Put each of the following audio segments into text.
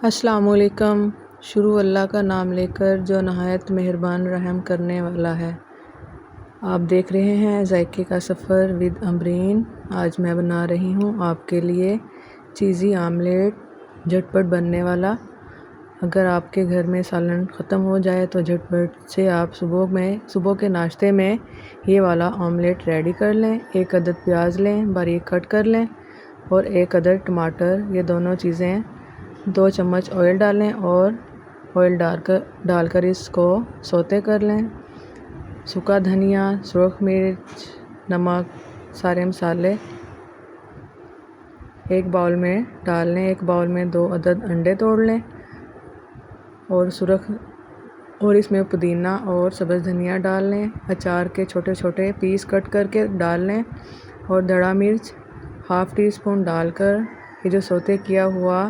अस्सलामुअलैकुम। शुरू अल्लाह का नाम लेकर जो नहायत मेहरबान रहम करने वाला है। आप देख रहे हैं ज़ायके का सफ़र विद अमरीन। आज मैं बना रही हूँ आपके लिए चीज़ी आमलेट, झटपट बनने वाला। अगर आपके घर में सालन ख़त्म हो जाए तो झटपट से आप सुबह के नाश्ते में ये वाला ऑमलेट रेडी कर लें। एक अदद प्याज लें, बारीक कट कर लें, और एक अदद टमाटर। ये दोनों चीज़ें 2 चम्मच ऑयल डालें और ऑयल डालकर इसको सौते कर लें। सूखा धनिया, सुरख मिर्च, नमक, सारे मसाले एक बाउल में डाल लें। एक बाउल में 2 अदद अंडे तोड़ लें और इसमें पुदीना और सब्ज़ धनिया डाल लें। अचार के छोटे छोटे पीस कट करके डाल लें और दड़ा मिर्च हाफ़ टी स्पून डालकर ये जो सौते किया हुआ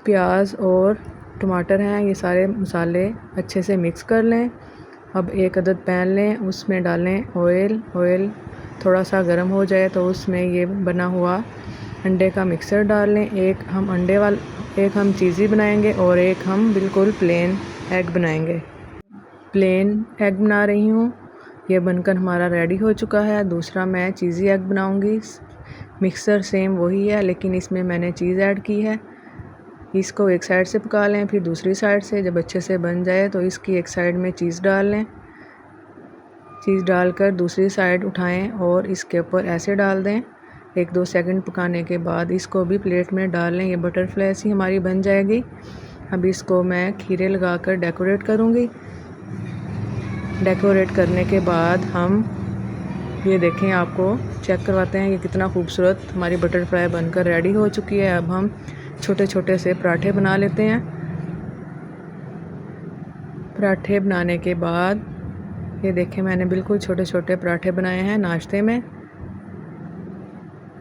प्याज और टमाटर हैं, ये सारे मसाले अच्छे से मिक्स कर लें। अब एक अदद पैन लें, उसमें डालें ऑयल थोड़ा सा गर्म हो जाए तो उसमें ये बना हुआ अंडे का मिक्सर डाल लें। एक हम चीज़ी बनाएंगे और एक हम बिल्कुल प्लेन एग बनाएंगे। प्लेन एग बना रही हूँ, ये बनकर हमारा रेडी हो चुका है। दूसरा मैं चीज़ी एग बनाऊँगी। मिक्सर सेम वही है, लेकिन इसमें मैंने चीज़ ऐड की है। इसको एक साइड से पका लें, फिर दूसरी साइड से। जब अच्छे से बन जाए तो इसकी एक साइड में चीज़ डाल लें। चीज़ डालकर दूसरी साइड उठाएं और इसके ऊपर ऐसे डाल दें। 1-2 सेकंड पकाने के बाद इसको भी प्लेट में डाल लें। ये बटरफ्लाई सी हमारी बन जाएगी। अब इसको मैं खीरे लगाकर डेकोरेट करूँगी। डेकोरेट करने के बाद हम ये देखें, आपको चेक करवाते हैं कि कितना खूबसूरत हमारी बटरफ्लाई बनकर रेडी हो चुकी है। अब हम छोटे छोटे से पराठे बना लेते हैं। पराठे बनाने के बाद ये देखें, मैंने बिल्कुल छोटे छोटे पराठे बनाए हैं नाश्ते में।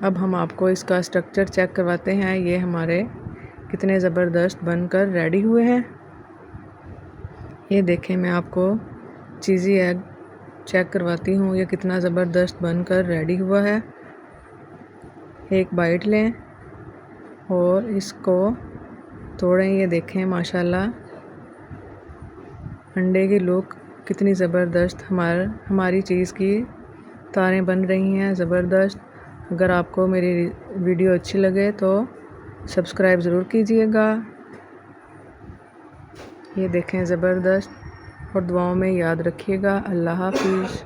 अब हम आपको इसका स्ट्रक्चर चेक करवाते हैं। ये हमारे कितने ज़बरदस्त बनकर रेडी हुए हैं। ये देखें, मैं आपको चीज़ी एग चेक करवाती हूँ, ये कितना ज़बरदस्त बनकर रेडी हुआ है। एक बाइट लें और इसको तोड़ें। ये देखें, माशाल्लाह अंडे की लुक कितनी ज़बरदस्त हमारी चीज़ की तारें बन रही हैं, ज़बरदस्त। अगर आपको मेरी वीडियो अच्छी लगे तो सब्सक्राइब ज़रूर कीजिएगा। ये देखें, ज़बरदस्त। और दुआओं में याद रखिएगा। अल्लाह हाफ़िज़।